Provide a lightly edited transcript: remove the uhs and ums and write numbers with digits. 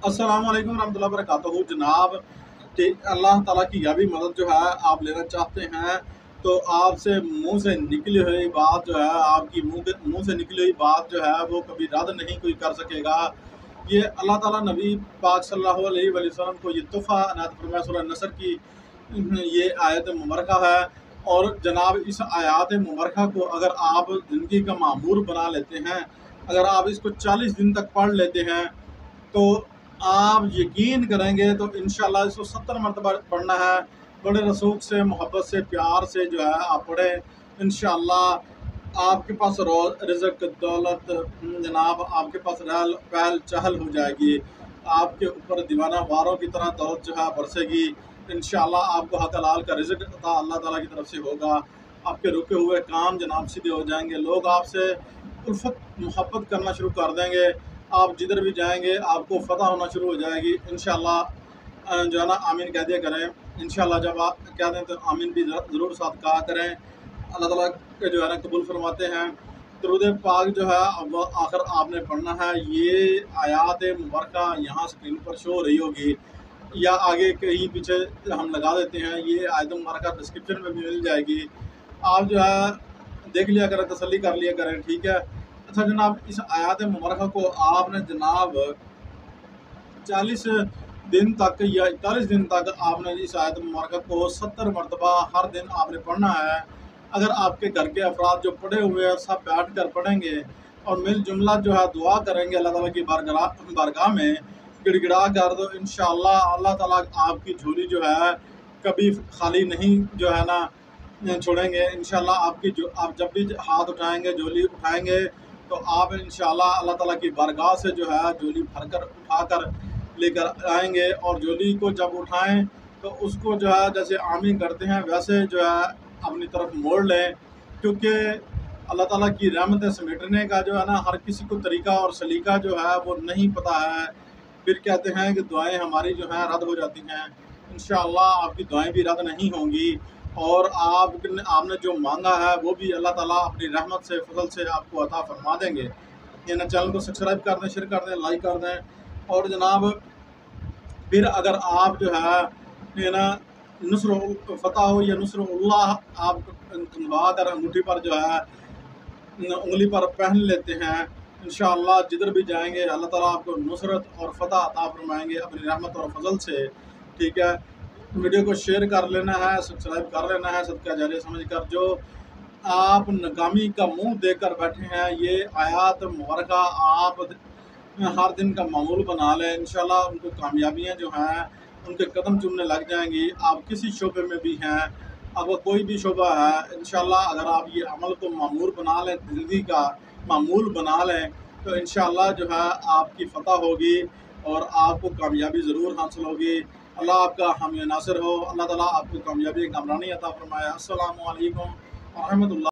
अस्सलाम वालेकुम रहमतुल्लाहि व बरकातहू जनाब। कि अल्लाह ताला की यह भी मदद जो है आप लेना चाहते हैं तो आपसे मुंह से निकली हुई बात जो है आपकी मुंह से निकली हुई बात जो है वो कभी रद्द नहीं कोई कर सकेगा। ये अल्लाह ताला नबी पाक सल्लल्लाहु अलैहि वसल्लम को ये तोहफ़ा अनायत फरमाया सूरह नसर की ये आयत मुबारका है। और जनाब इस आयत मुबारका को अगर आप ज़िंदगी का मामूर बना लेते हैं, अगर आप इसको 40 दिन तक पढ़ लेते हैं तो आप यकीन करेंगे तो इंशाल्लाह इसको 70 मरतबा पढ़ना है। बड़े रसूख से मोहब्बत से प्यार से जो है आप पढ़ें। इंशाल्लाह आपके पास रिज़्क़ दौलत जनाब आपके पास रहल पहल चहल हो जाएगी। आपके ऊपर दीवाना वारों की तरह दौलत जो है बरसेगी। इंशाल्लाह आपको हक हलाल का रिज़्क़ अता अल्लाह ताला की तरफ से होगा। आपके रुके हुए काम जनाब सीधे हो जाएंगे। लोग आपसे उल्फत मोहब्बत करना शुरू कर देंगे। आप जिधर भी जाएंगे आपको फ़तह होना शुरू हो जाएगी इंशाल्लाह। जो है ना आमीन कह दिया करें। इंशाल्लाह जब आप कह दें तो आमीन भी ज़रूर साथ कहा करें। अल्लाह ताला के जो है ना कबूल फरमाते हैं। दरूद पाक जो है अब आखिर आपने पढ़ना है। ये आयात मुबारका यहाँ स्क्रीन पर शो हो रही होगी या आगे कहीं पीछे हम लगा देते हैं। ये आयत मुबारका डिस्क्रिप्शन में भी मिल जाएगी। आप जो है देख लिया करें, तसल्ली कर लिया करें, ठीक है। अच्छा जनाब इस आयत मुबारका को आपने जनाब 40 दिन तक या 41 दिन तक आपने इस आयत मुबारका को 70 मरतबा हर दिन आपने पढ़ना है। अगर आपके घर के अफराद जो पढ़े हुए हैं सब बैठ कर पढ़ेंगे और मिल जुमला जो है दुआ करेंगे अल्लाह ताला की बारगाह में गिड़गिड़ा कर, तो इंशाअल्लाह अल्लाह ताला आपकी झोली जो है कभी खाली नहीं जो है ना छोड़ेंगे। इंशाअल्लाह आपकी जो आप जब भी हाथ उठाएंगे झोली उठाएंगे तो आप इंशाअल्लाह अल्लाह ताला की बारगाह से जो है झोली भरकर उठाकर लेकर आएंगे। और झोली को जब उठाएं तो उसको जो है जैसे आमीन करते हैं वैसे जो है अपनी तरफ मोड़ लें, क्योंकि अल्लाह ताला की रहमत समेटने का जो है ना हर किसी को तरीका और सलीका जो है वो नहीं पता है। फिर कहते हैं कि दुआएं हमारी जो हैं रद्द हो जाती हैं। इंशाअल्लाह आपकी दुआएं भी रद्द नहीं होंगी और आपने जो मांगा है वो भी अल्लाह ताला अपनी रहमत से फजल से आपको अता फरमा देंगे। ये ना चैनल को सब्सक्राइब कर दें, शेयर कर दें, लाइक कर दें। और जनाब फिर अगर आप जो है ये ना नुस्र फ़तह हो या नुस्रुल्लाह आप खनवा कर अंगूठी पर जो है उंगली पर पहन लेते हैं, इंशाअल्लाह जिधर भी जाएंगे अल्लाह ताला आपको नुसरत और फ़तह अता फरमाएंगे अपनी रहमत और फजल से, ठीक है। वीडियो को शेयर कर लेना है, सब्सक्राइब कर लेना है सदका जारिया समझ कर। जो आप नाकामी का मुंह देकर बैठे हैं ये आयत मुबारका आप हर दिन का मामूल बना लें। इंशाल्लाह उनको कामयाबियाँ जो हैं उनके कदम चूमने लग जाएंगी। आप किसी शोबे में भी हैं, अगर कोई भी शोबा है, इंशाल्लाह अगर आप ये अमल को मामूल बना लें, ज़िंदगी का मामूल बना लें तो इंशाल्लाह जो है आपकी फ़तह होगी और आपको कामयाबी ज़रूर हासिल होगी। अल्लाह आपका हामी नासिर हो। अल्लाह ताला आपको कामयाबी कामरानी अता फरमाए। अस्सलामु अलैकुम व रहमतुल्लाह।